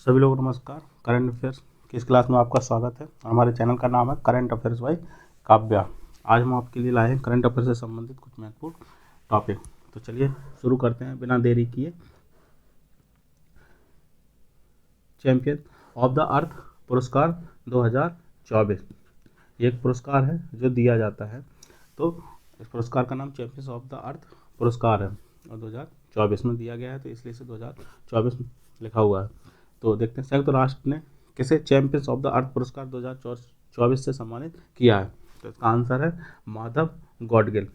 सभी लोगों को नमस्कार। करंट अफेयर्स की इस क्लास में आपका स्वागत है। हमारे चैनल का नाम है करंट अफेयर्स बाय काव्या। आज हम आपके लिए लाए हैं करंट अफेयर से संबंधित कुछ महत्वपूर्ण टॉपिक। तो चलिए शुरू करते हैं बिना देरी किए। चैंपियन ऑफ द अर्थ पुरस्कार 2024 ये एक पुरस्कार है जो दिया जाता है। तो इस पुरस्कार का नाम चैंपियंस ऑफ द अर्थ पुरस्कार है और 2024 में दिया गया है, तो इसलिए इसे 2024 लिखा हुआ है। तो देखते हैं संयुक्त राष्ट्र ने किसे चैंपियंस ऑफ द अर्थ पुरस्कार 2024 से सम्मानित किया है। तो इसका आंसर है माधव गॉडगिल।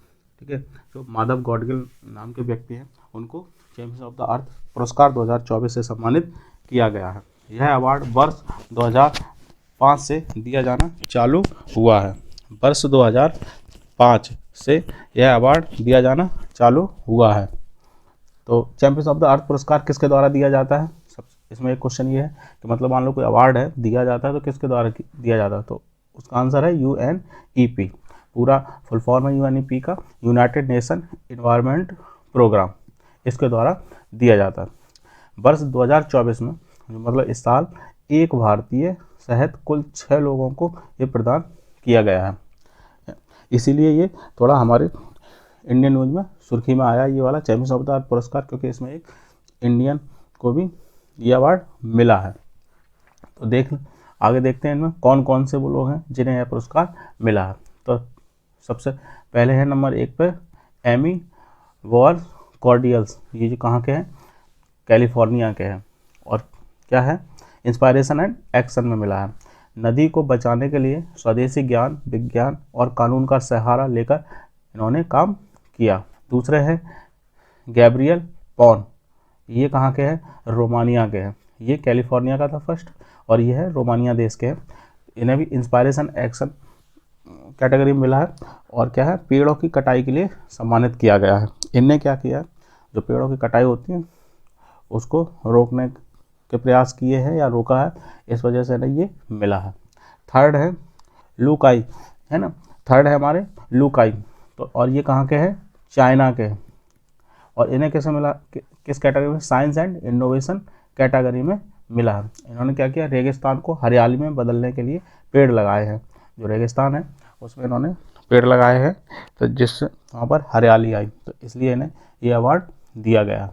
ठीक है, जो माधव गॉडगिल नाम के व्यक्ति हैं उनको चैंपियंस ऑफ द अर्थ पुरस्कार 2024 से सम्मानित किया गया है। यह अवार्ड वर्ष 2005 से दिया जाना चालू हुआ है। वर्ष 2005 से यह अवार्ड दिया जाना चालू हुआ है। तो चैंपियंस ऑफ द अर्थ पुरस्कार किसके द्वारा दिया जाता है? इसमें एक क्वेश्चन ये है कि मतलब मान लो कोई अवार्ड है दिया जाता है तो किसके द्वारा दिया जाता है? तो उसका आंसर है UNEP। पूरा फुल फॉर्म है UNEP का, यूनाइटेड नेशन एनवायरनमेंट प्रोग्राम। इसके द्वारा दिया जाता है। वर्ष 2024 में मतलब इस साल एक भारतीय सहित कुल 6 लोगों को ये प्रदान किया गया है। इसीलिए ये थोड़ा हमारे इंडियन न्यूज में सुर्खी में आया ये वाला चैंपियंस ऑफ द अर्थ पुरस्कार, क्योंकि इसमें एक इंडियन को भी ये अवार्ड मिला है। तो आगे देखते हैं इनमें कौन कौन से वो लोग हैं जिन्हें यह पुरस्कार मिला है। तो सबसे पहले है नंबर 1 पे एमी वॉर कॉर्डियल्स। ये जो कहाँ के हैं? कैलिफोर्निया के हैं। और क्या है? इंस्पायरेशन एंड एक्शन में मिला है। नदी को बचाने के लिए स्वदेशी ज्ञान, विज्ञान और कानून का सहारा लेकर इन्होंने काम किया। दूसरे हैं गैब्रियल पॉन। ये कहाँ के हैं? रोमानिया के हैं। ये कैलिफोर्निया का था फर्स्ट और ये है रोमानिया देश के हैं। इन्हें भी इंस्पायरेशन एक्शन कैटेगरी में मिला है। और क्या है? पेड़ों की कटाई के लिए सम्मानित किया गया है। इनने क्या किया है? जो पेड़ों की कटाई होती है उसको रोकने के प्रयास किए हैं या रोका है, इस वजह से इन्हें ये मिला है। थर्ड है लुकाई, है ना। थर्ड है हमारे लुकाई। तो और ये कहाँ के हैं? चाइना के हैं। और इन्हें कैसे मिला? किस कैटेगरी में? साइंस एंड इनोवेशन कैटेगरी में मिला है। इन्होंने क्या किया? रेगिस्तान को हरियाली में बदलने के लिए पेड़ लगाए हैं। जो रेगिस्तान है उसमें इन्होंने पेड़ लगाए हैं, तो जिससे वहाँ पर हरियाली आई, तो इसलिए इन्हें ये अवार्ड दिया गया।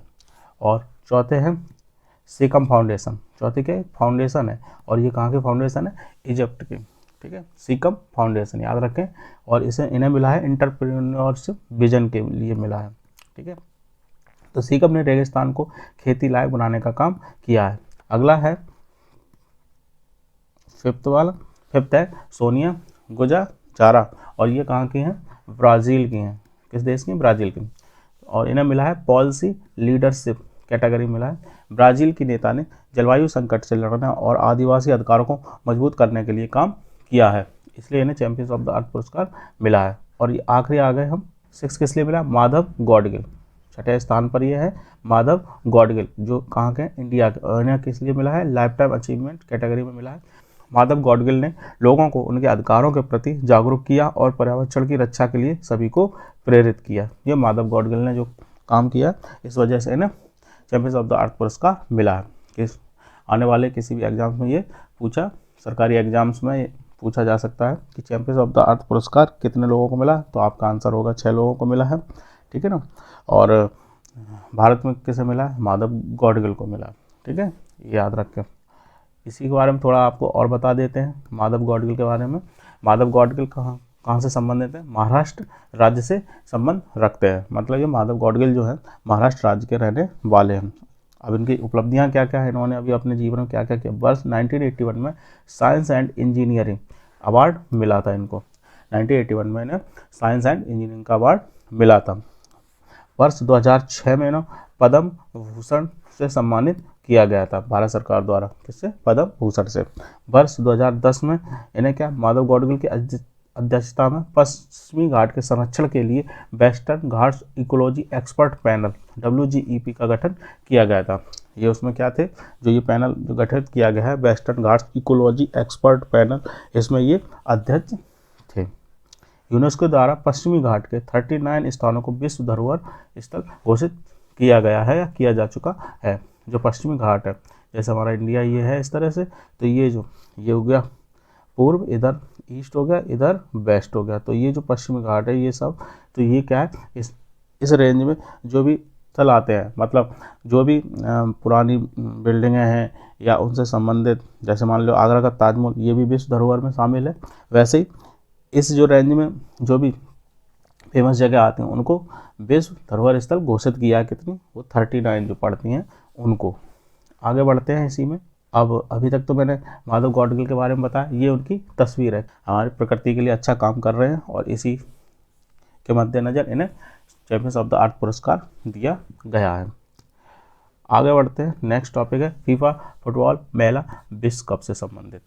और चौथे हैं सिकम फाउंडेशन। चौथे के फाउंडेशन है और ये कहाँ के फाउंडेशन है? इजिप्ट के। ठीक है, सिकम फाउंडेशन याद रखें। और इन्हें मिला है एंटरप्रेन्योरशिप विजन के लिए मिला है। ठीक है, तो सिकम ने रेगिस्तान को खेती लायक बनाने का काम किया है। अगला है फिफ्थ है सोनिया गुजाजारा। और ये कहाँ की हैं? ब्राज़ील की हैं। किस देश की? ब्राज़ील की। और इन्हें मिला है पॉलिसी लीडरशिप कैटेगरी मिला है। ब्राज़ील की नेता ने जलवायु संकट से लड़ने और आदिवासी अधिकारों को मजबूत करने के लिए काम किया है, इसलिए इन्हें चैंपियंस ऑफ द अर्थ पुरस्कार मिला है। और ये आखिरी आ गए हम 6 किस लिए मिला? माधव गॉडगिल। छठे स्थान पर यह है माधव गॉडगिल, जो कहाँ के? इंडिया के। और इन्हें किस लिए मिला है? लाइफ टाइम अचीवमेंट कैटेगरी में मिला है। माधव गॉडगिल ने लोगों को उनके अधिकारों के प्रति जागरूक किया और पर्यावरण की रक्षा के लिए सभी को प्रेरित किया। ये माधव गॉडगिल ने जो काम किया, इस वजह से इन्हें चैंपियंस ऑफ द अर्थ पुरस्कार मिला है। किस आने वाले किसी भी एग्जाम्स में ये पूछा, सरकारी एग्जाम्स में पूछा जा सकता है कि चैंपियंस ऑफ द अर्थ पुरस्कार कितने लोगों को मिला, तो आपका आंसर होगा 6 लोगों को मिला है। ठीक है ना। और भारत में किसे मिला है? माधव गॉडगिल को मिला। ठीक है, याद रखें। इसी के बारे में थोड़ा आपको और बता देते हैं माधव गॉडगिल के बारे में। माधव गॉडगिल कहाँ से संबंधित है? महाराष्ट्र राज्य से संबंध रखते हैं। मतलब ये माधव गॉडगिल जो है महाराष्ट्र राज्य के रहने वाले हैं। अब इनकी उपलब्धियां क्या क्या है, इन्होंने अभी अपने जीवन में क्या क्या किया? वर्ष 1981 में साइंस एंड इंजीनियरिंग अवार्ड मिला था इनको। 1981 में इन्हें साइंस एंड इंजीनियरिंग का अवार्ड मिला था। वर्ष 2006 में इन्हें पद्म भूषण से सम्मानित किया गया था भारत सरकार द्वारा। किससे? पद्म भूषण से। वर्ष 2010 में इन्हें क्या? माधव गॉडगिल की अध्यक्षता में पश्चिमी घाट के संरक्षण के लिए western Ghats ecology expert panel WGEP का गठन किया गया था। ये उसमें क्या थे? जो ये पैनल जो गठित किया गया है western Ghats ecology expert panel, इसमें ये अध्यक्ष थे। यूनेस्को द्वारा पश्चिमी घाट के 39 स्थानों को विश्व धरोहर स्थल घोषित किया गया है या किया जा चुका है। जो पश्चिमी घाट है जैसे हमारा इंडिया ये है इस तरह से, तो ये हो गया पूर्व, इधर ईस्ट हो गया, इधर वेस्ट हो गया, तो ये जो पश्चिमी घाट है ये सब, तो ये क्या है, इस रेंज में जो भी स्थल आते हैं, मतलब जो भी पुरानी बिल्डिंगें हैं या उनसे संबंधित, जैसे मान लो आगरा का ताजमहल, ये भी विश्व धरोहर में शामिल है। वैसे ही इस जो रेंज में जो भी फेमस जगह आती हैं उनको विश्व धरोहर स्थल घोषित किया। कितनी, वो 39 जो पड़ती हैं उनको। आगे बढ़ते हैं इसी में। अब अभी तक तो मैंने माधव गॉडगिल के बारे में बताया, ये उनकी तस्वीर है, हमारी प्रकृति के लिए अच्छा काम कर रहे हैं और इसी के मद्देनज़र इन्हें चैंपियंस ऑफ द अर्थ पुरस्कार दिया गया है। आगे बढ़ते हैं, नेक्स्ट टॉपिक है फीफा फुटबॉल महिला विश्व कप से संबंधित।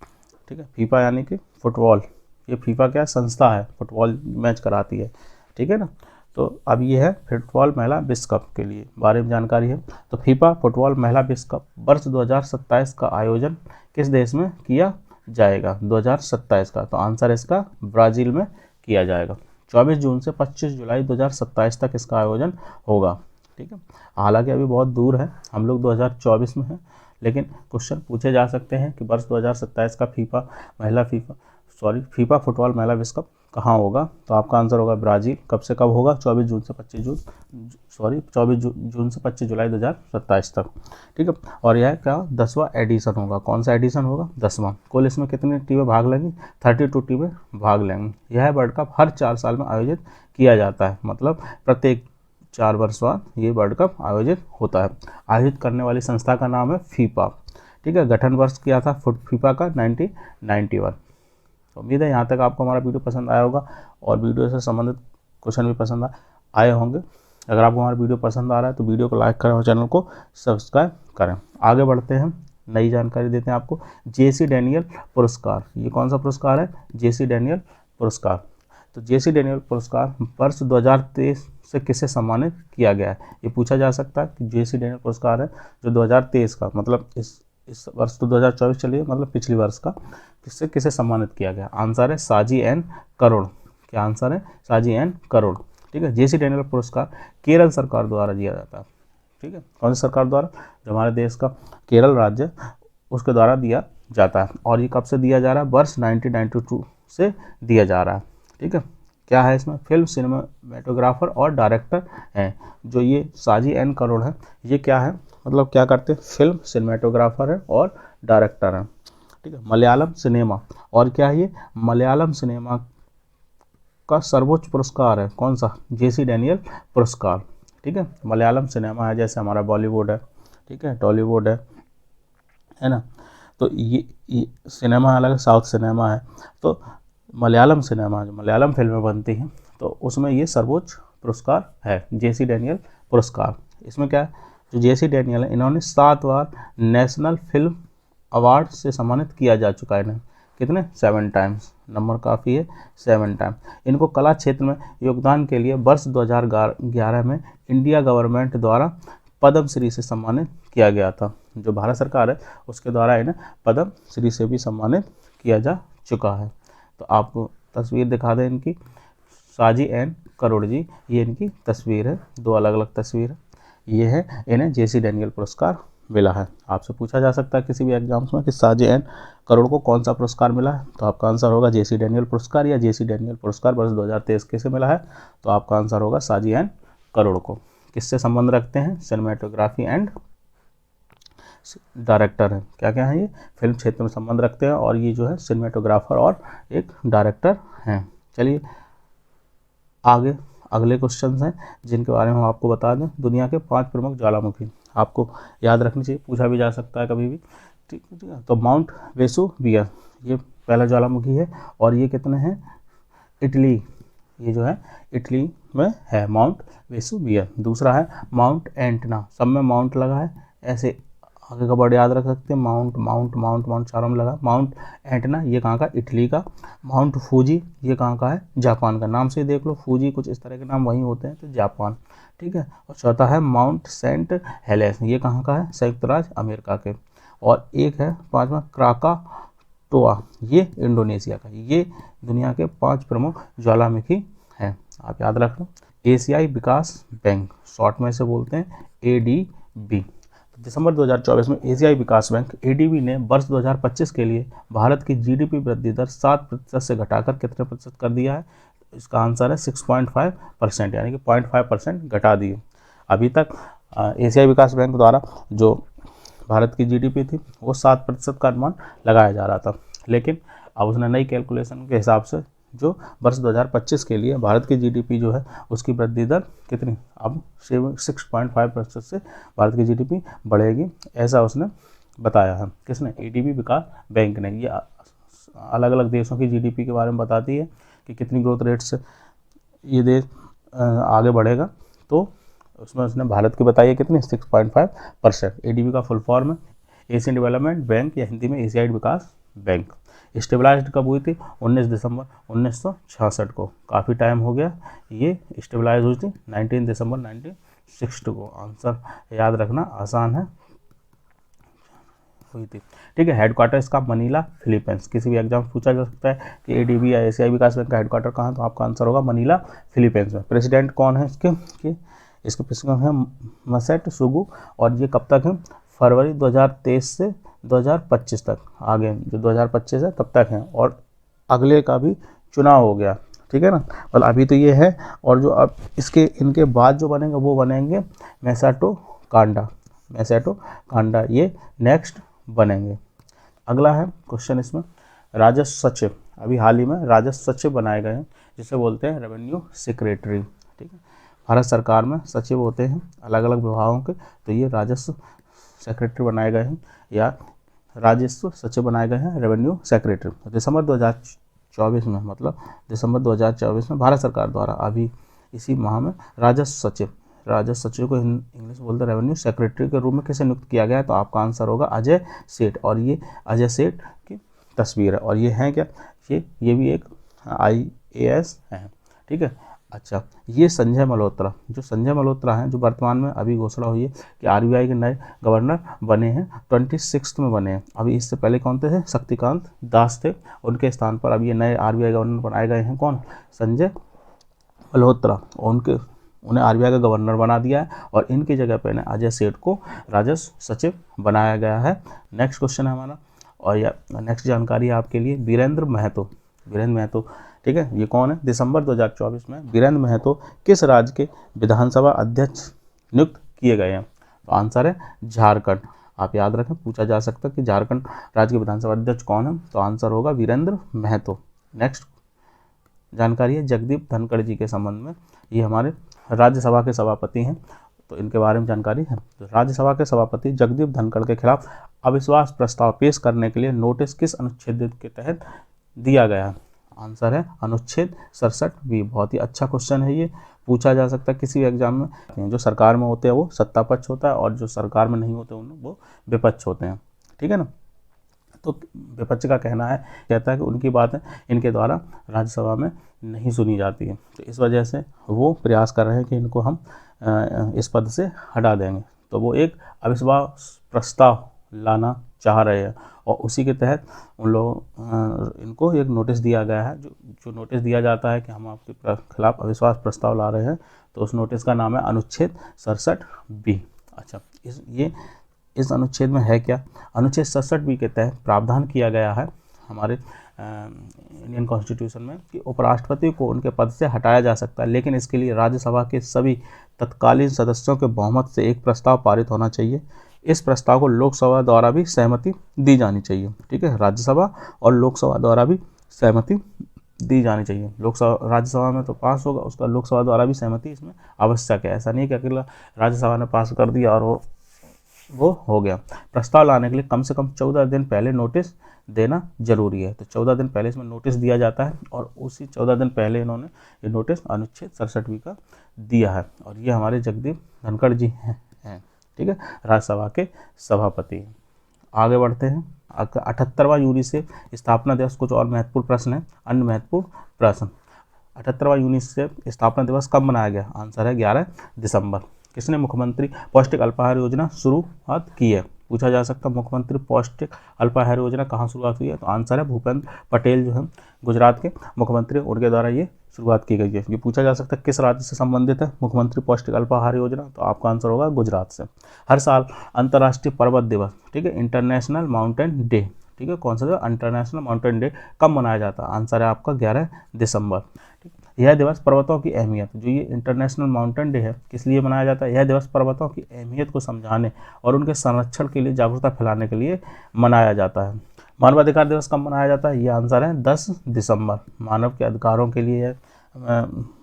ठीक है, फीफा यानी कि फुटबॉल, ये फीफा क्या संस्था है, फुटबॉल मैच कराती है, ठीक है ना। तो अब ये है फुटबॉल महिला विश्व कप के लिए बारे में जानकारी है। तो फीफा फुटबॉल महिला विश्व कप वर्ष 2027 का आयोजन किस देश में किया जाएगा, 2027 का, तो आंसर इसका ब्राज़ील में किया जाएगा। 24 जून से 25 जुलाई 2027 तक इसका आयोजन होगा। ठीक है, हालांकि अभी बहुत दूर है, हम लोग 2024 में हैं, लेकिन क्वेश्चन पूछे जा सकते हैं कि वर्ष 2027 का फीफा फुटबॉल महिला विश्व कप कहाँ होगा, तो आपका आंसर होगा ब्राज़ील। कब से कब होगा, 24 जून से 25 जुलाई 2027 तक। ठीक है, और यह क्या 10वां एडिशन होगा। कौन सा एडिशन होगा, 10वां। कुल इसमें कितनी टीमें भाग लेंगी, 32 टीमें भाग लेंगी। यह वर्ल्ड कप हर 4 साल में आयोजित किया जाता है, मतलब प्रत्येक 4 वर्ष बाद ये वर्ल्ड कप आयोजित होता है। आयोजित करने वाली संस्था का नाम है फीफा। ठीक है, गठन वर्ष किया था फीफा का 1991। तो उम्मीद है यहाँ तक आपको हमारा वीडियो पसंद आया होगा और वीडियो से संबंधित क्वेश्चन भी पसंद आए होंगे। अगर आपको हमारा वीडियो पसंद आ रहा है तो वीडियो को लाइक करें और चैनल को सब्सक्राइब करें। आगे बढ़ते हैं, नई जानकारी देते हैं आपको। जेसी डेनियल पुरस्कार, ये कौन सा पुरस्कार है, जेसी डेनियल पुरस्कार। तो जेसी डेनियल पुरस्कार वर्ष 2023 से किसे सम्मानित किया गया है, ये पूछा जा सकता है कि जेसी डेनियल पुरस्कार है जो 2023 का, मतलब इस वर्ष तो 2024 चलिए, मतलब पिछले वर्ष का, किसे सम्मानित किया गया। आंसर है साजी एन करोड़। क्या आंसर है, साजी एन करोड़। ठीक है, जेसी डेनियल पुरस्कार केरल सरकार द्वारा दिया जाता है। ठीक है, कौन सी सरकार द्वारा, जो हमारे देश का केरल राज्य उसके द्वारा दिया जाता है। और ये कब से दिया जा रहा है, वर्ष 1992 से दिया जा रहा है। ठीक है, क्या है इसमें, फिल्म सिनेमाटोग्राफर और डायरेक्टर हैं जो ये साजी एन करोड़ है। ये क्या है, मतलब क्या करते हैं, फिल्म सिनेमाटोग्राफर है और डायरेक्टर हैं। ठीक है, मलयालम सिनेमा, और क्या है ये, मलयालम सिनेमा का सर्वोच्च पुरस्कार है, कौन सा, जेसी डेनियल पुरस्कार। ठीक है, मलयालम सिनेमा है, जैसे हमारा बॉलीवुड है, ठीक है, टॉलीवुड है ना, तो ये सिनेमा अलग, साउथ सिनेमा है, तो मलयालम सिनेमा जो मलयालम फिल्में बनती हैं तो उसमें ये सर्वोच्च पुरस्कार है, जेसी डेनियल पुरस्कार। इसमें क्या है, जो जेसी डेनियल है इन्होंने 7 बार नेशनल फिल्म अवार्ड से सम्मानित किया जा चुका है इन्हें। कितने, 7 टाइम्स, नंबर काफ़ी है, 7 टाइम। इनको कला क्षेत्र में योगदान के लिए वर्ष 2011 में इंडिया गवर्नमेंट द्वारा पद्म श्री से सम्मानित किया गया था। जो भारत सरकार है उसके द्वारा इन्हें पद्म श्री से भी सम्मानित किया जा चुका है। तो आपको तस्वीर दिखा दें इनकी, साजी एन करोड़ जी, ये इनकी तस्वीर है, 2 अलग अलग तस्वीर है। ये है, इन्हें जेसी डेनियल पुरस्कार मिला है। आपसे पूछा जा सकता है किसी भी एग्जाम्स में कि साजी एन करोड़ को कौन सा पुरस्कार मिला है, तो आपका आंसर होगा जेसी डेनियल पुरस्कार, या जेसी डेनियल पुरस्कार वर्ष 2023 किसे मिला है, तो आपका आंसर होगा साजी एन करोड़ को। किससे संबंध रखते हैं, सिनेमाटोग्राफी एंड डायरेक्टर हैं, क्या क्या है ये, फिल्म क्षेत्र में संबंध रखते हैं, और ये जो है सिनेमाटोग्राफर और एक डायरेक्टर हैं। चलिए आगे अगले क्वेश्चंस हैं जिनके बारे में हम आपको बता दें। दुनिया के 5 प्रमुख ज्वालामुखी, आपको याद रखनी चाहिए, पूछा भी जा सकता है कभी भी। ठीक है, तो माउंट वेसुवियस ये पहला ज्वालामुखी है, और ये कितने हैं, इटली, ये जो है इटली में है माउंट वेसुवियस। दूसरा है माउंट एंटना, सब में माउंट लगा है, ऐसे आगे का वर्ड याद रख सकते हैं, माउंट माउंट माउंट माउंट चारों में लगा। माउंट एंटना ये कहाँ का, इटली का। माउंट फूजी ये कहाँ का है, जापान का। नाम से देख लो, फूजी कुछ इस तरह के नाम वहीं होते हैं, तो जापान। ठीक है, और चौथा है माउंट सेंट हेलेस, ये कहाँ का है, संयुक्त राज्य अमेरिका के। और एक है 5वां क्राकाटोआ, ये इंडोनेशिया का। ये दुनिया के 5 प्रमुख ज्वालामुखी हैं, आप याद रख लो। एशियाई विकास बैंक, शॉर्ट में से बोलते हैं ADB। दिसंबर 2024 में एशियाई विकास बैंक एडीबी ने वर्ष 2025 के लिए भारत की जीडीपी वृद्धि दर 7% से घटाकर कितने प्रतिशत कर दिया है? इसका आंसर है 6.5%, यानी कि 0.5% घटा दिए। अभी तक एशियाई विकास बैंक द्वारा जो भारत की जीडीपी थी वो 7% का अनुमान लगाया जा रहा था, लेकिन अब उसने नई कैलकुलेशन के हिसाब से जो वर्ष 2025 के लिए भारत की जीडीपी जो है उसकी वृद्धि दर कितनी, अब 6.5% से भारत की जीडीपी बढ़ेगी, ऐसा उसने बताया है। किसने? एडीबी विकास बैंक ने। ये अलग अलग देशों की जीडीपी के बारे में बताती है कि कितनी ग्रोथ रेट से ये देश आगे बढ़ेगा, तो उसमें उसने भारत की बताई है कितनी, 6.5%। एडीबी का फुल फॉर्म है एशियन डेवलपमेंट बैंक, या हिंदी में एशियाई विकास बैंक। स्टेबलाइज्ड कब हुई थी? 19 दिसंबर 1966 को, काफ़ी टाइम हो गया। ये स्टेबलाइज हुई थी 19 दिसंबर 1960 को। आंसर याद रखना आसान है, हुई थी। ठीक है, हेडक्वार्टर इसका मनीला, फिलीपींस। किसी भी एग्जाम पूछा जा सकता है कि एडीबी या एशियाई विकास बैंक का हेडक्वार्टर कहाँ, तो आपका आंसर होगा मनीला, फिलीपींस में। प्रेसिडेंट कौन है इसके प्रेसिडेंट है मसेट सुगु, और ये कब तक है? फरवरी 2023 से 2025 तक। आगे जो 2025 है तब तक है, और अगले का भी चुनाव हो गया, ठीक है ना। मतलब अभी तो ये है, और जो अब इनके बाद जो बनेंगे वो बनेंगे मैसाटो कांडा, ये नेक्स्ट बनेंगे। अगला है क्वेश्चन इसमें राजस्व सचिव। अभी हाल ही में राजस्व सचिव बनाए गए हैं, जिसे बोलते हैं रेवेन्यू सेक्रेटरी। ठीक है, भारत सरकार में सचिव होते हैं अलग अलग विभागों के, तो ये राजस्व सेक्रेटरी बनाए गए हैं, या राजस्व सचिव बनाए गए हैं, रेवेन्यू सेक्रेटरी। दिसंबर 2024 में, मतलब दिसंबर 2024 में भारत सरकार द्वारा अभी इसी माह में राजस्व सचिव को इंग्लिश बोलते रेवेन्यू सेक्रेटरी के रूप में किसे नियुक्त किया गया है? तो आपका आंसर होगा अजय सेठ। और ये अजय सेठ की तस्वीर है, और ये है क्या? ये भी एक IAS है। ठीक है, अच्छा, ये संजय मल्होत्रा हैं, जो वर्तमान में अभी घोषणा हुई है कि RBI के नए गवर्नर बने हैं, 26 में बने हैं। अभी इससे पहले कौन थे? शक्तिकांत दास थे। उनके स्थान पर अभी ये नए RBI गवर्नर बनाए गए हैं। कौन? संजय मल्होत्रा। उन्हें RBI का गवर्नर बना दिया है, और इनकी जगह पे ना अजय सेठ को राजस्व सचिव बनाया गया है। नेक्स्ट क्वेश्चन है हमारा, और या नेक्स्ट जानकारी है आपके लिए वीरेंद्र महतो। ठीक है, ये कौन है? दिसंबर 2024 में वीरेंद्र महतो किस राज्य के विधानसभा अध्यक्ष नियुक्त किए गए हैं? तो आंसर है झारखंड। आप याद रखें, पूछा जा सकता है कि झारखंड राज्य के विधानसभा अध्यक्ष कौन है, तो आंसर होगा वीरेंद्र महतो। नेक्स्ट जानकारी है जगदीप धनखड़ जी के संबंध में। ये हमारे राज्यसभा के सभापति हैं, तो इनके बारे में जानकारी है। तो राज्यसभा के सभापति जगदीप धनखड़ के खिलाफ अविश्वास प्रस्ताव पेश करने के लिए नोटिस किस अनुच्छेद के तहत दिया गया है? आंसर है अनुच्छेद 67B। बहुत ही अच्छा क्वेश्चन है, ये पूछा जा सकता है किसी भी एग्जाम में। जो सरकार में होते हैं वो सत्ता पक्ष होता है, और जो सरकार में नहीं होते वो विपक्ष होते हैं। ठीक है ना, तो विपक्ष का कहता है कि उनकी बातें इनके द्वारा राज्यसभा में नहीं सुनी जाती है, तो इस वजह से वो प्रयास कर रहे हैं कि इनको हम इस पद से हटा देंगे। तो वो एक अविश्वास प्रस्ताव लाना चाह रहे हैं, और उसी के तहत उन लोगों इनको एक नोटिस दिया गया है। जो नोटिस दिया जाता है कि हम आपके खिलाफ अविश्वास प्रस्ताव ला रहे हैं, तो उस नोटिस का नाम है अनुच्छेद 67B। अच्छा, इस अनुच्छेद में है क्या? अनुच्छेद 67B के तहत प्रावधान किया गया है हमारे इंडियन कॉन्स्टिट्यूशन में कि उपराष्ट्रपति को उनके पद से हटाया जा सकता है, लेकिन इसके लिए राज्यसभा के सभी तत्कालीन सदस्यों के बहुमत से एक प्रस्ताव पारित होना चाहिए। इस प्रस्ताव को लोकसभा द्वारा भी सहमति दी जानी चाहिए। ठीक है, राज्यसभा और लोकसभा द्वारा भी सहमति दी जानी चाहिए। राज्यसभा में तो पास होगा, उसका लोकसभा द्वारा भी सहमति इसमें आवश्यक है। ऐसा नहीं कि अकेला राज्यसभा ने पास कर दिया और वो हो गया। प्रस्ताव लाने के लिए कम से कम 14 दिन पहले नोटिस देना जरूरी है। तो 14 दिन पहले इसमें नोटिस दिया जाता है, और उसी 14 दिन पहले इन्होंने ये नोटिस अनुच्छेद 67B का दिया है। और ये हमारे जगदीप धनखड़ जी हैं। ठीक है, राज्यसभा के सभापति। आगे बढ़ते हैं। 78वां यूनिसेफ स्थापना दिवस, कुछ और महत्वपूर्ण प्रश्न है, अन्य महत्वपूर्ण प्रश्न। 78वां यूनिसेफ स्थापना दिवस कब मनाया गया? आंसर है 11 दिसंबर। किसने मुख्यमंत्री पौष्टिक अल्पाहार योजना शुरुआत की है? पूछा जा सकता है मुख्यमंत्री पौष्टिक अल्पाहार योजना कहाँ शुरुआत हुई है? तो आंसर है भूपेंद्र पटेल जो है गुजरात के मुख्यमंत्री, उनके द्वारा ये शुरुआत की गई है। ये पूछा जा सकता है किस राज्य से संबंधित है मुख्यमंत्री पौष्टिक अल्पाहार योजना? तो आपका आंसर होगा गुजरात से। हर साल अंतर्राष्ट्रीय पर्वत दिवस, ठीक है, इंटरनेशनल माउंटेन डे, ठीक है, कौन सा इंटरनेशनल माउंटेन डे कब मनाया जाता है? आंसर है आपका 11 दिसंबर। ठीक, यह दिवस पर्वतों की अहमियत, जो ये इंटरनेशनल माउंटेन डे है किस लिए मनाया जाता है? यह दिवस पर्वतों की अहमियत को समझाने और उनके संरक्षण के लिए जागरूकता फैलाने के लिए मनाया जाता है। मानवाधिकार दिवस कब मनाया जाता है? ये आंसर है 10 दिसंबर। मानव के अधिकारों के लिए है,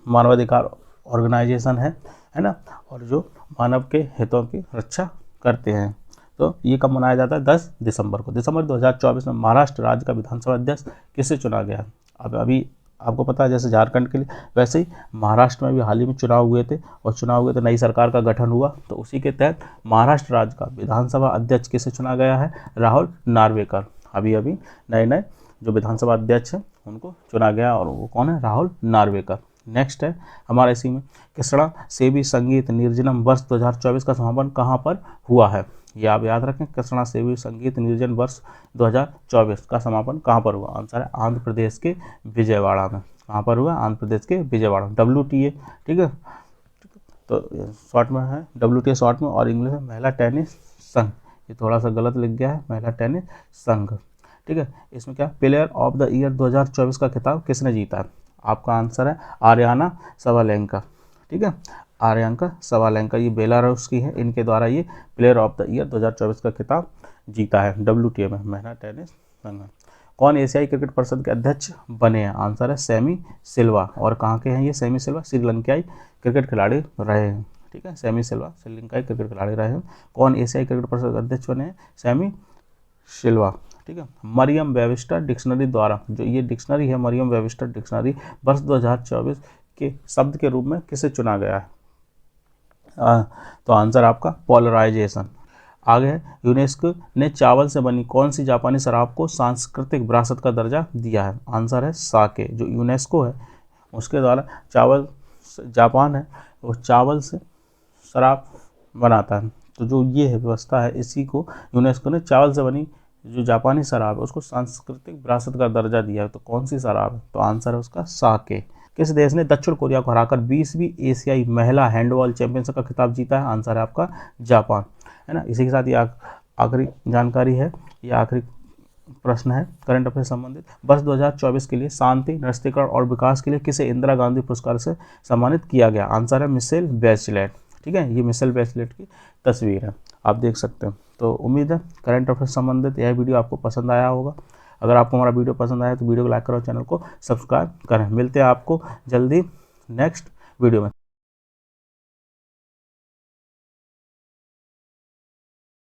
मानवाधिकार ऑर्गेनाइजेशन है ना, और जो मानव के हितों की रक्षा करते हैं। तो ये कब मनाया जाता है? 10 दिसंबर को। दिसंबर 2024 में महाराष्ट्र राज्य का विधानसभा अध्यक्ष किसे चुना गया? अब अभी आपको पता है जैसे झारखंड के लिए, वैसे ही महाराष्ट्र में भी हाल ही में चुनाव हुए थे, और चुनाव हुए तो नई सरकार का गठन हुआ, तो उसी के तहत महाराष्ट्र राज्य का विधानसभा अध्यक्ष किसे चुना गया है? राहुल नार्वेकर। अभी अभी नए जो विधानसभा अध्यक्ष हैं उनको चुना गया, और वो कौन है? राहुल नार्वेकर। नेक्स्ट है हमारा इसी में, कृष्णा सेवी संगीत निर्जनम वर्ष 2024 का समापन कहाँ पर हुआ है? ये आप याद रखें, कृष्णा सेवी संगीत निर्जन वर्ष 2024 का समापन कहाँ पर हुआ? आंसर है आंध्र प्रदेश के विजयवाड़ा में। कहाँ पर हुआ? आंध्र प्रदेश के विजयवाड़ा में। WTA, ठीक है, तो शॉर्ट में है WTA शॉर्ट में, और इंग्लिश में महिला टेनिस संघ। ये थोड़ा सा गलत लिख गया है, महिला टेनिस संघ, ठीक है। इसमें क्या प्लेयर ऑफ द ईयर 2024 का खिताब किसने जीता है? आपका आंसर है आर्याना सवालेंका, ठीक है, आर्यांका सवालेंका। ये बेलारूस की है, इनके द्वारा ये प्लेयर ऑफ द ईयर 2024 का खिताब जीता है WTA में, महिला टेनिस संघ। कौन एशियाई क्रिकेट परिषद के अध्यक्ष बने हैं? आंसर है सैमी सिल्वा। और कहाँ के हैं ये सैमी सिल्वा? श्रीलंकाई क्रिकेट खिलाड़ी रहे हैं, ठीक है, सैमी सिल्वा श्रीलंकाई क्रिकेट खिलाड़ी रहे हैं। कौन एशियाई क्रिकेट परिषद के अध्यक्ष बने हैं? सैमी सिल्वा, ठीक है। मरियम वेबस्टर डिक्शनरी द्वारा, जो ये डिक्शनरी है मरियम वेबस्टर डिक्शनरी, वर्ष 2024 के शब्द के रूप में किसे चुना गया है? तो आंसर आपका पोलराइजेशन। आगे है, यूनेस्को ने चावल से बनी कौन सी जापानी शराब को सांस्कृतिक विरासत का दर्जा दिया है? आंसर है साके। जो यूनेस्को है उसके द्वारा चावल, जापान है वो चावल से शराब बनाता है, तो जो ये है व्यवस्था है, इसी को यूनेस्को ने चावल से बनी जो जापानी शराब है उसको सांस्कृतिक विरासत का दर्जा दिया है। तो कौन सी शराब है? तो आंसर है उसका साके। किस देश ने दक्षिण कोरिया को हराकर 20वीं एशियाई महिला हैंडबॉल चैंपियनशिप का खिताब जीता है? आंसर है आपका जापान, है ना। इसी के साथ ये आखिरी जानकारी है, ये आखिरी प्रश्न है करंट अफेयर संबंधित। वर्ष 2024 के लिए शांति, निरस्त्रीकरण और विकास के लिए किसे इंदिरा गांधी पुरस्कार से सम्मानित किया गया? आंसर है मिशेल बैचलेट, ठीक है, ये मिशेल बैचलेट की तस्वीर है, आप देख सकते हैं। तो उम्मीद है करंट अफेयर संबंधित यह वीडियो आपको पसंद आया होगा। अगर आपको हमारा वीडियो पसंद आया तो वीडियो को लाइक करो, चैनल को सब्सक्राइब करें। मिलते हैं आपको जल्दी नेक्स्ट वीडियो में।